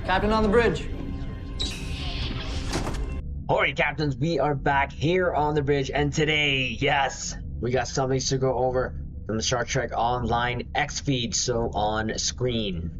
Captain on the bridge. Alright, captains, we are back here on the bridge, and today, yes, we got something to go over from the Star Trek Online X feed, so on screen.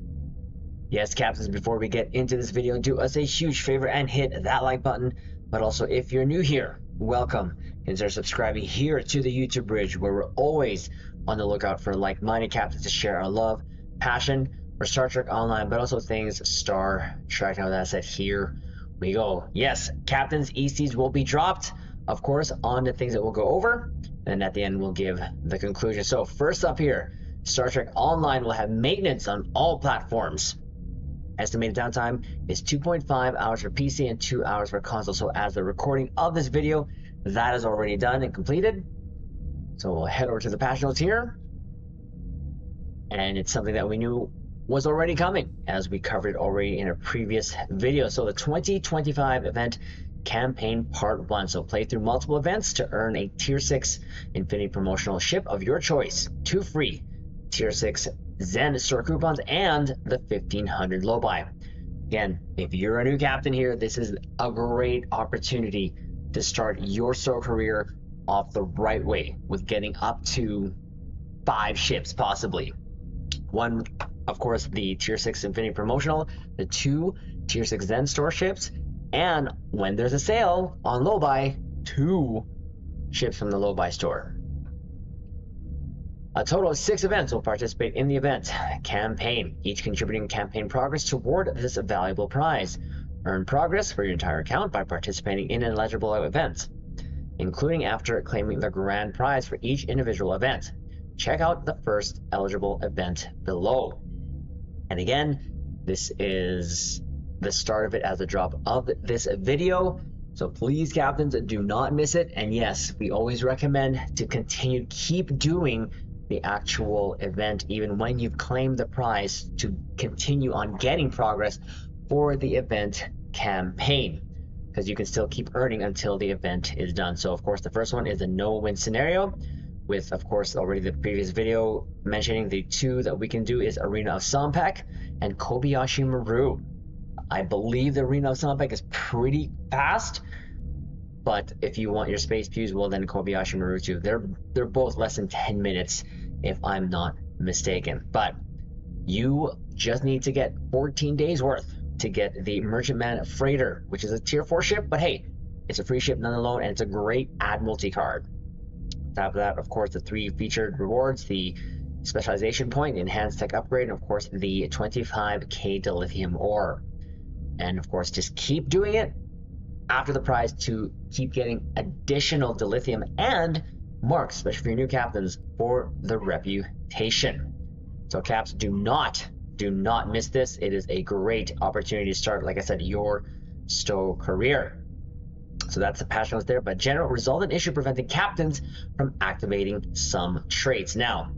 Yes, captains, before we get into this video, do us a huge favor and hit that like button. But also, if you're new here, welcome. Consider subscribing here to the YouTube bridge, where we're always on the lookout for like-minded captains to share our love, passion for Star Trek Online, but also things Star Trek. Now that said, here we go. Yes, captains, ECs will be dropped, of course, on the things that we'll go over, and at the end we'll give the conclusion. So first up here, Star Trek Online will have maintenance on all platforms. Estimated downtime is 2.5 hours for PC and 2 hours for console. So as the recording of this video, that is already done and completed. So we'll head over to the patch notes here, and it's something that we knew was already coming, as we covered it already in a previous video. So the 2025 event campaign part 1. So play through multiple events to earn a tier 6 Infinity promotional ship of your choice, 2 free tier 6 Zen store coupons, and the 1500 low buy. Again, if you're a new captain here, this is a great opportunity to start your store career off the right way, with getting up to 5 ships possibly. 1, of course, the tier 6 Infinity promotional, the 2 tier 6 Zen store ships, and when there's a sale on low buy, 2 ships from the low buy store. A total of 6 events will participate in the event campaign, each contributing campaign progress toward this valuable prize. Earn progress for your entire account by participating in eligible events, including after claiming the grand prize for each individual event. Check out the first eligible event below. And again, this is the start of it as a drop of this video. So please, captains, do not miss it. And yes, we always recommend to keep doing the actual event even when you've claimed the prize, to continue on getting progress for the event campaign, because you can still keep earning until the event is done. So of course, the first one is a no-win scenario, with of course already the previous video mentioning the 2 that we can do is Arena of Sompek and Kobayashi Maru. I believe the Arena of Sompek is pretty fast, but if you want your space fuse, well then Kobayashi Maru too. They're both less than 10 minutes if I'm not mistaken. But you just need to get 14 days worth to get the Merchantman Freighter, which is a tier 4 ship, but hey, it's a free ship nonetheless, and it's a great Admiralty card. On top of that, of course, the 3 featured rewards, the specialization point, the enhanced tech upgrade, and of course the 25k dilithium ore. And of course, just keep doing it after the prize to keep getting additional dilithium and marks, especially for your new captains, for the reputation. So caps, do not miss this. It is a great opportunity to start, like I said, your stow career. So that's the patch notes there. But general resultant issue preventing captains from activating some traits. Now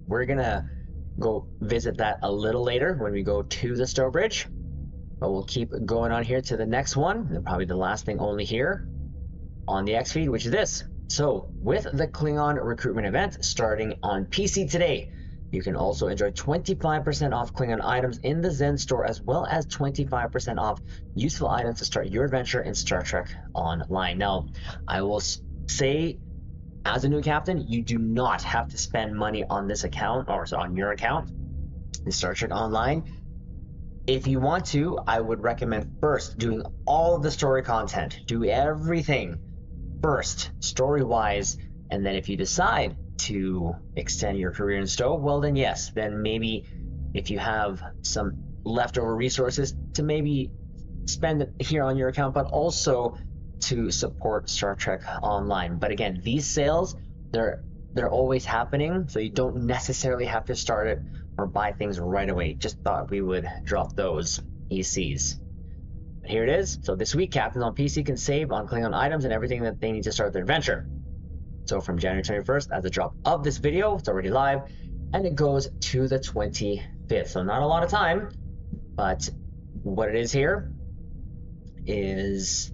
we're gonna go visit that a little later when we go to the stow bridge. But we'll keep going on here to the next one, and probably the last thing only here on the X feed, which is this. So with the Klingon recruitment event starting on PC today, you can also enjoy 25% off Klingon items in the Zen store, as well as 25% off useful items to start your adventure in Star Trek Online. Now, I will say, as a new captain, you do not have to spend money on this account, or on your account in Star Trek Online. If you want to, I would recommend first doing all of the story content. Do everything first, story-wise, and then if you decide to extend your career in stow, well then yes, then maybe if you have some leftover resources to maybe spend it here on your account, but also to support Star Trek Online. But again, these sales, they're always happening, so you don't necessarily have to start it or buy things right away. Just thought we would drop those ECs. But here it is. So this week, captains on PC can save on Klingon items and everything that they need to start their adventure. So from January 21st, as a drop of this video, it's already live, and it goes to the 25th. So not a lot of time, but what it is here is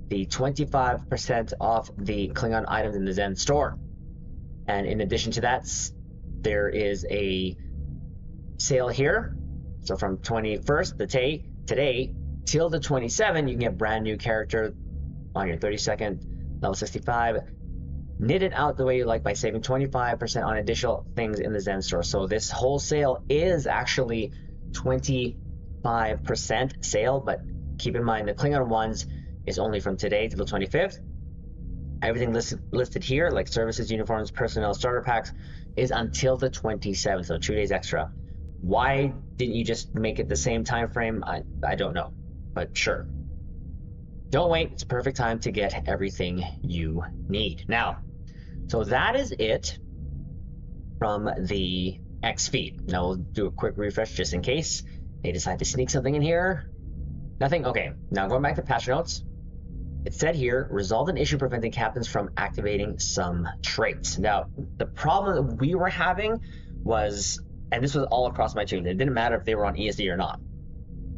the 25% off the Klingon items in the Zen store. And in addition to that, there is a sale here So from 21st, today till the 27, you can get brand new character on your 32nd, level 65. Knit it out the way you like by saving 25% on additional things in the Zen store. So this whole sale is actually 25% sale, but keep in mind the Klingon ones is only from today to the 25th. Everything listed here, like services, uniforms, personnel, starter packs, is until the 27th, so 2 days extra. Why didn't you just make it the same time frame? I don't know, but sure. Don't wait, it's a perfect time to get everything you need. Now, so that is it from the X feed. Now we'll do a quick refresh just in case they decide to sneak something in here. Nothing? Okay, now going back to patch notes. It said here, resolved an issue preventing captains from activating some traits. Now, the problem that we were having was, and this was all across my team, it didn't matter if they were on ESD or not.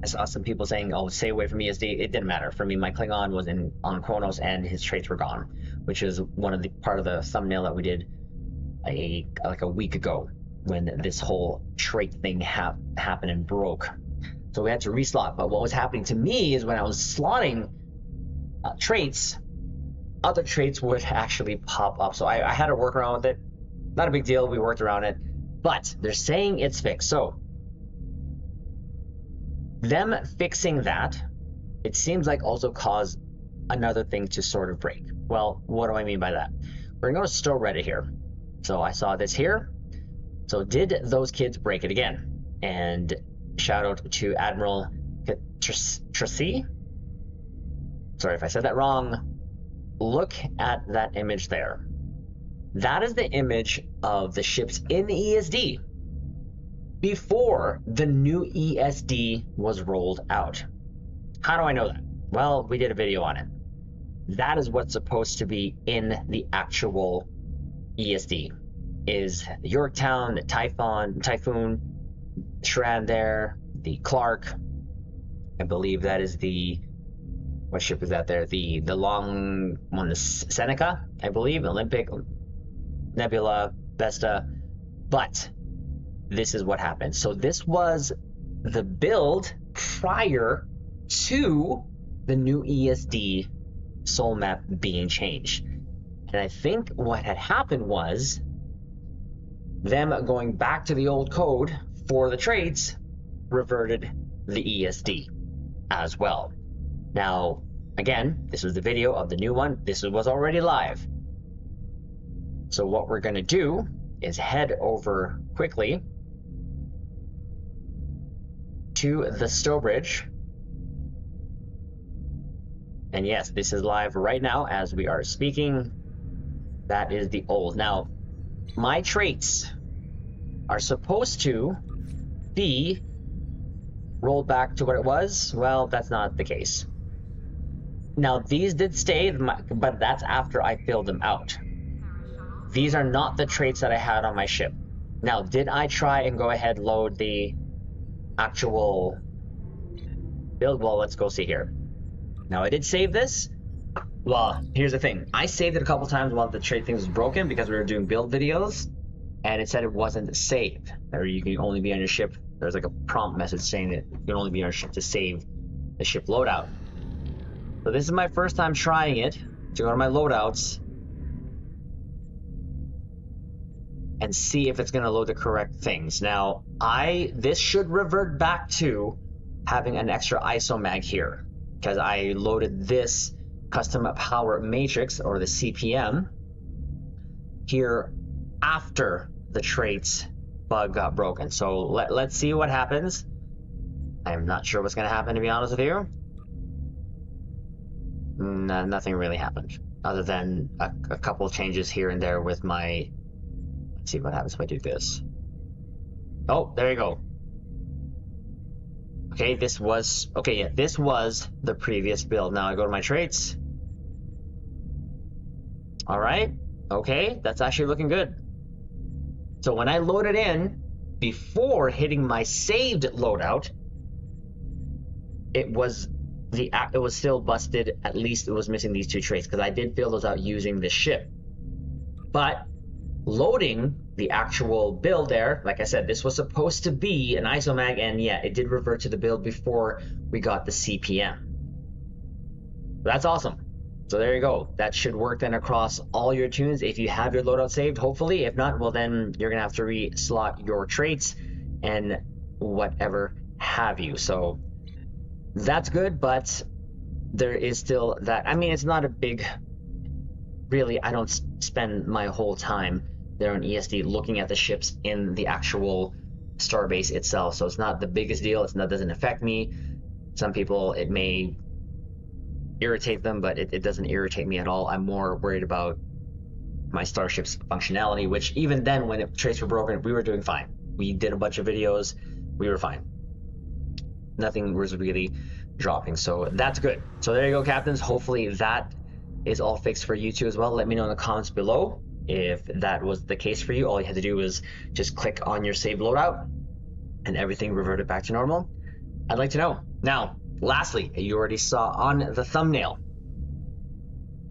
I saw some people saying, oh, stay away from ESD. It didn't matter. For me, my Klingon was on Kronos and his traits were gone, which is part of the thumbnail that we did like a week ago when this whole trait thing happened and broke. So we had to reslot. But what was happening to me is when I was slotting traits, other traits would actually pop up. So I had to work around with it. Not a big deal. We worked around it. But they're saying it's fixed. So them fixing that, it seems like also caused another thing to sort of break. Well, what do I mean by that? We're going to go to Stow Reddit here. So I saw this here. So did those kids break it again? And shout out to Admiral Tracy. Sorry if I said that wrong. Look at that image there. That is the image of the ships in the ESD before the new ESD was rolled out. How do I know that? Well, we did a video on it. That is what's supposed to be in the actual ESD. Is Yorktown, the Typhoon, Shran there, the Clark. I believe that is the, what ship is that there? The long one, the Seneca, I believe, Olympic, Nebula, Vesta. But this is what happened. So this was the build prior to the new ESD soul map being changed. And I think what had happened was them going back to the old code for the traits reverted the ESD as well. Now, again, this was the video of the new one. This was already live. So what we're going to do is head over quickly to the Stowbridge. And yes, this is live right now as we are speaking. That is the old. Now, my traits are supposed to be rolled back to what it was. Well, that's not the case. Now, these did stay, but that's after I filled them out. These are not the traits that I had on my ship. Now, did I try and go ahead and load the actual build? Well, let's go see here. Now, I did save this. Well, here's the thing. I saved it a couple times while the trait thing was broken because we were doing build videos, and it said it wasn't saved. Or you can only be on your ship. There's like a prompt message saying that you can only be on your ship to save the ship loadout. So this is my first time trying it, to go to my loadouts and see if it's going to load the correct things. Now, this should revert back to having an extra ISO mag here, because I loaded this custom power matrix, or the CPM, here after the traits bug got broken. So let's see what happens. I'm not sure what's going to happen, to be honest with you. Nothing really happened, other than a couple changes here and there with my... Let's see what happens if I do this. Oh, there you go. Okay, this was the previous build. Now I go to my traits. All right, okay, that's actually looking good. So when I load it in, before hitting my saved loadout, it was still busted. At least it was missing these two traits, because I did fill those out using this ship. But loading the actual build there, like I said, this was supposed to be an isomag, and yeah, it did revert to the build before we got the CPM. That's awesome. So there you go. That should work then across all your tunes if you have your loadout saved, hopefully. If not, well, then you're gonna have to re-slot your traits and whatever have you. So that's good, but there is still that. I mean, it's not a big, really, I don't spend my whole time there on ESD looking at the ships in the actual starbase itself, so it's not the biggest deal. It doesn't affect me. Some people, it may irritate them, but it doesn't irritate me at all. I'm more worried about my starship's functionality, which even then, when traits were broken, we were doing fine. We did a bunch of videos, we were fine. Nothing was really dropping, so that's good. So there you go, captains. Hopefully that is all fixed for you too as well. Let me know in the comments below if that was the case for you. All you had to do was just click on your save loadout and everything reverted back to normal. I'd like to know. Now, lastly, you already saw on the thumbnail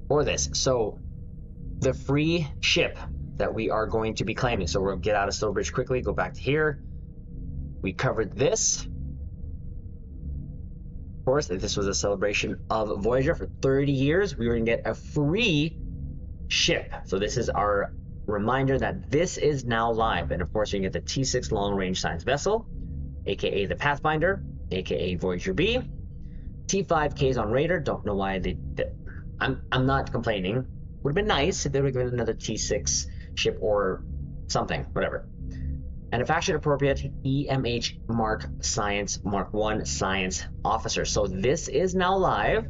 for this, so the free ship that we are going to be claiming. So we'll get out of Stowbridge quickly, go back to here. We covered this. Of course, this was a celebration of Voyager for 30 years. We were going to get a free ship. So this is our reminder that this is now live. And of course, you can get the T6 long-range science vessel, aka the Pathfinder, aka Voyager B. T5 Kazon Raider. Don't know why they did. I'm not complaining. Would have been nice if they would have given another T6 ship or something, whatever. And a faction appropriate EMH Mark Mark 1 Science Officer. So this is now live.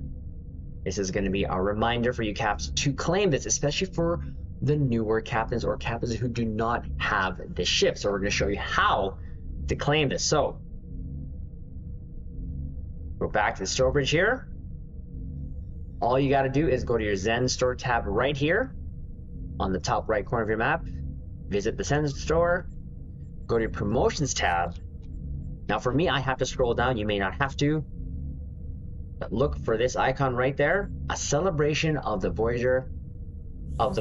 This is going to be a reminder for you caps to claim this, especially for the newer captains or captains who do not have this ship. So we're going to show you how to claim this. So go back to the Stowbridge here. All you got to do is go to your Zen Store tab right here on the top right corner of your map. Visit the Zen Store. Go to your Promotions tab. Now for me, I have to scroll down. You may not have to. But look for this icon right there. A celebration of the Voyager. A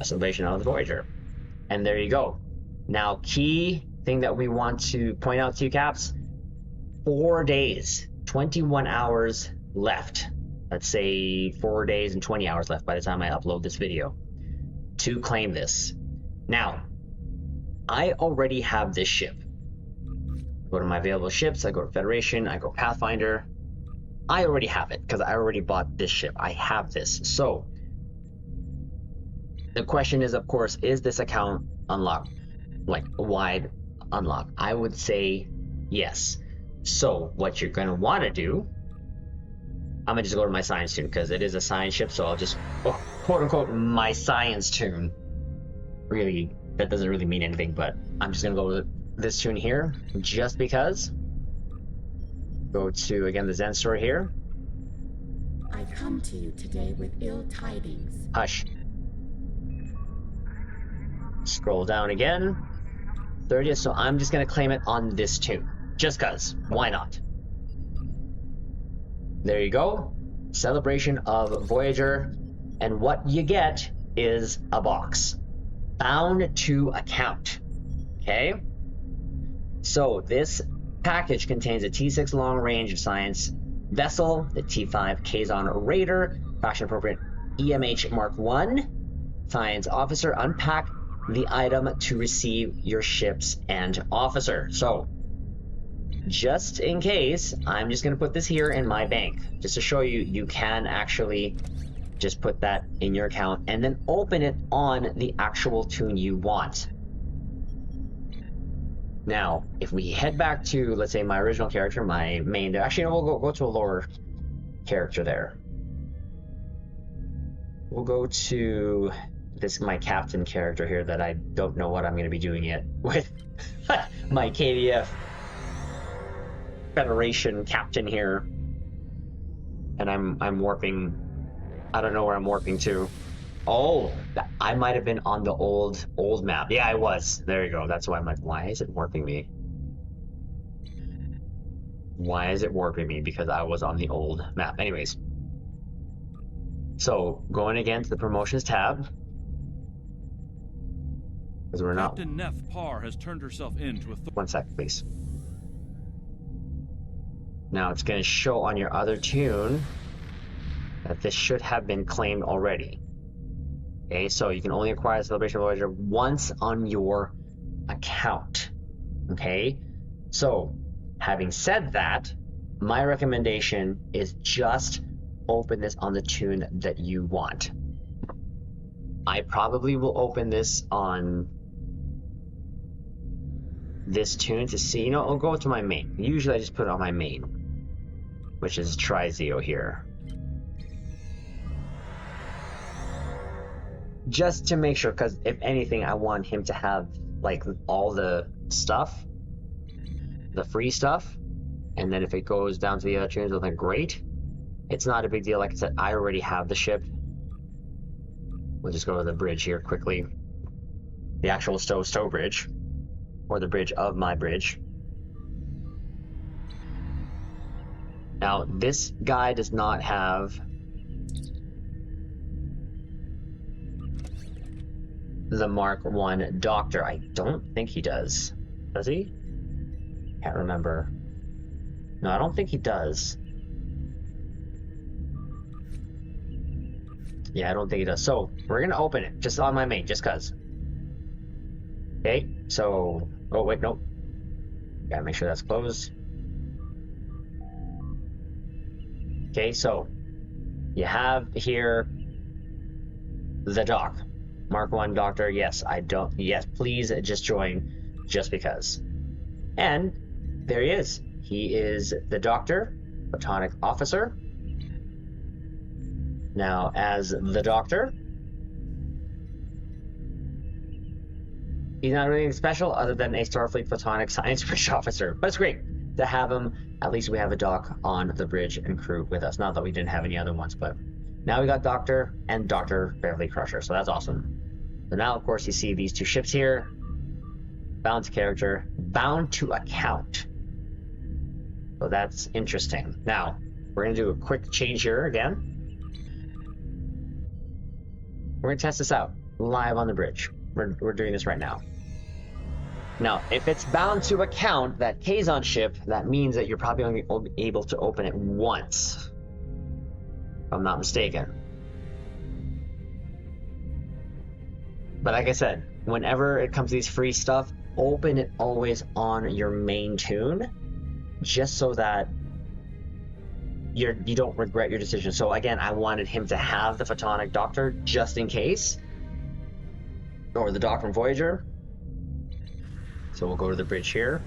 celebration of the Voyager. And there you go. Now, key thing that we want to point out to you caps. 4 days. 21 hours left. Let's say 4 days and 20 hours left by the time I upload this video to claim this. Now, I already have this ship. Go to my available ships, I go to Federation, I go Pathfinder. I already have it because I already bought this ship. I have this. So the question is, of course, is this account unlocked? Like a wide unlock? I would say yes. So what you're going to want to do, I'm going to just go to my science tune because it is a science ship. So I'll just, quote unquote, my science tune. Really, that doesn't really mean anything, but I'm just going to go with this tune here just because. Go to, again, the Zen Store here. I come to you today with ill tidings. Hush. Scroll down again. 30th, so I'm just going to claim it on this tune. Just cause. Why not? There you go. Celebration of Voyager. And what you get is a box. Bound to account. Okay? So this package contains a T6 long-range science vessel, the T5 Kazon Raider, faction appropriate EMH Mark 1 science officer. Unpack the item to receive your ships and officer. So just in case, I'm just going to put this here in my bank just to show you you can actually just put that in your account and then open it on the actual tune you want. Now, if we head back to, let's say, my original character, my main, actually, no, we'll go to a lower character there. We'll go to this, my captain character here that I don't know what I'm going to be doing yet with my KDF Federation captain here. And I'm warping, I don't know where I'm warping to. Oh, I might have been on the old map. Yeah, I was. There you go. That's why I'm like, why is it warping me? Why is it warping me? Because I was on the old map. Anyways. So, going again to the Promotions tab. Because we're not. Captain Neff Parr has turned herself in to authority. 1 sec, please. Now it's going to show on your other tune that this should have been claimed already. Okay, so you can only acquire the Celebration Voyager once on your account. Okay, so having said that, my recommendation is just open this on the tune that you want. I probably will open this on this tune to see, I'll go to my main. Usually I just put it on my main, which is Trizeo here. Just to make sure, because if anything, I want him to have like all the stuff, the free stuff, and then if it goes down to the other tunes, well then great. It's not a big deal. Like I said, I already have the ship. We'll just go to the bridge here quickly. The actual stow bridge, or the bridge of my bridge. Now, this guy does not have the Mark 1 Doctor. I don't think he does. Does he? Can't remember. No, I don't think he does. Yeah, I don't think he does. So, we're going to open it, just on my main, just because. Okay, so... Oh, wait, nope. Gotta make sure that's closed. Okay, so... You have here... the doc. Mark 1 Doctor, yes, yes, please just join, just because. And, there he is. He is the Doctor, Photonic Officer. Now, as the Doctor, he's not really special other than a Starfleet Photonic Science Bridge Officer. But it's great to have him. At least we have a doc on the bridge and crew with us. Not that we didn't have any other ones, but now we got Doctor and Dr. Beverly Crusher, so that's awesome. So now, of course, you see these two ships here. Bound to character, bound to account. So that's interesting. Now, we're going to do a quick change here again. We're going to test this out live on the bridge. We're doing this right now. Now, if it's bound to account, that Kazon ship, that means that you're probably only able to open it once. If I'm not mistaken. But like I said, whenever it comes to these free stuff, open it always on your main tune, just so that you don't regret your decision. So again, I wanted him to have the Photonic Doctor just in case, or the Doc from Voyager. So we'll go to the bridge here.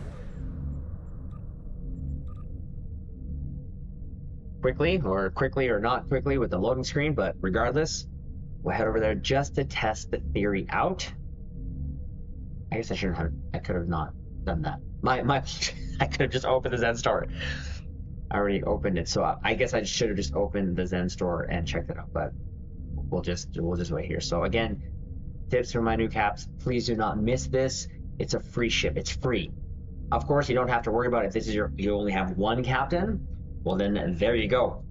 Quickly or not quickly with the loading screen, but regardless, we'll head over there just to test the theory out. I guess I could have not done that. I could have just opened the Zen store. I already opened it, so I guess I should have just opened the Zen store and checked it out, but we'll just wait here. So again, tips for my new caps, please do not miss this. It's a free ship, it's free. Of course, you don't have to worry about it. If this is you only have one captain, well then there you go.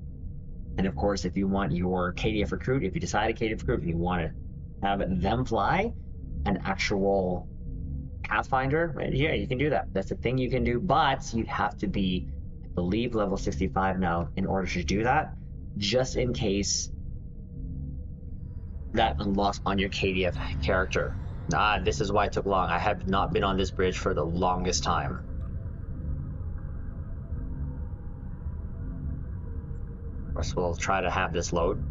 And of course, if you want your KDF recruit, if you decide a KDF recruit, if you want to have them fly an actual Pathfinder, right here, you can do that. That's a thing you can do, but you'd have to be, I believe, level 65 now in order to do that, just in case that unlocks on your KDF character. This is why it took long. I have not been on this bridge for the longest time. Of course, we'll try to have this load,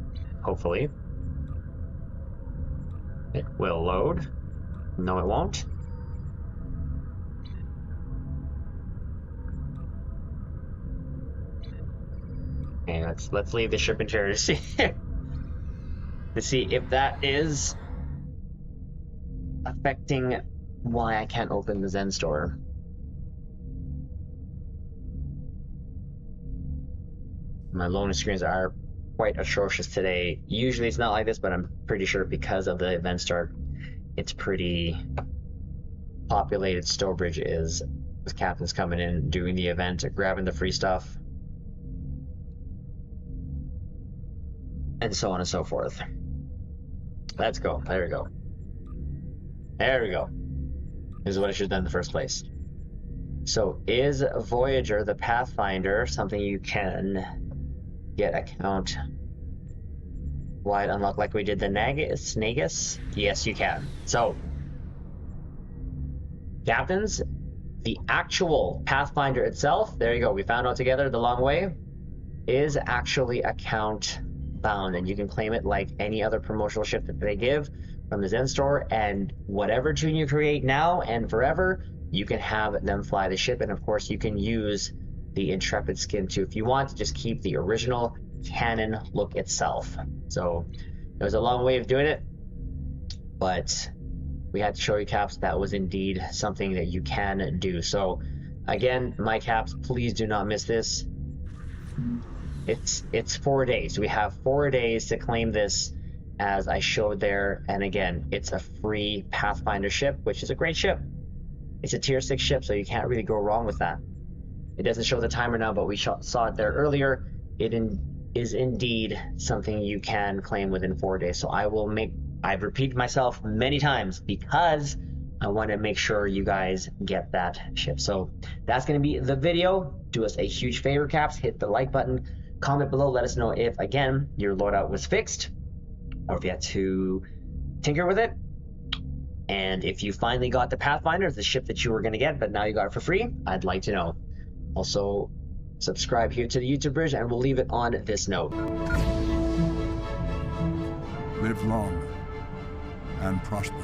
hopefully. It will load. No, it won't. Okay, let's leave the ship interior to see if that is affecting why I can't open the Zen store. My loading screens are quite atrocious today. Usually it's not like this, but I'm pretty sure because of the event start, it's pretty populated. Stowbridge is with captains coming in, doing the event, grabbing the free stuff, and so on and so forth. Let's go. There we go. There we go. This is what I should have done in the first place. So is Voyager, the Pathfinder, something you can get account wide unlock like we did the Snagus? Yes, you can. So, captains, the actual Pathfinder itself, there you go, we found out together the long way, is actually account bound, and you can claim it like any other promotional ship that they give from the Zen store, and whatever tune you create now and forever, you can have them fly the ship, and of course you can use the Intrepid skin too if you want to just keep the original canon look itself. So it was a long way of doing it, but we had to show you, Caps, that was indeed something that you can do. So again, my Caps, please do not miss this. It's 4 days. We have 4 days to claim this, as I showed there, and again, it's a free Pathfinder ship, which is a great ship. It's a tier 6 ship, so you can't really go wrong with that. It doesn't show the timer now, but we saw it there earlier. It is indeed something you can claim within 4 days. So I've repeated myself many times because I want to make sure you guys get that ship. So that's going to be the video. Do us a huge favor, Caps. Hit the like button. Comment below. Let us know if, again, your loadout was fixed or if you had to tinker with it. And if you finally got the Pathfinder, the ship that you were going to get, but now you got it for free, I'd like to know. Also, subscribe here to the YouTube bridge, and we'll leave it on this note. Live long and prosper.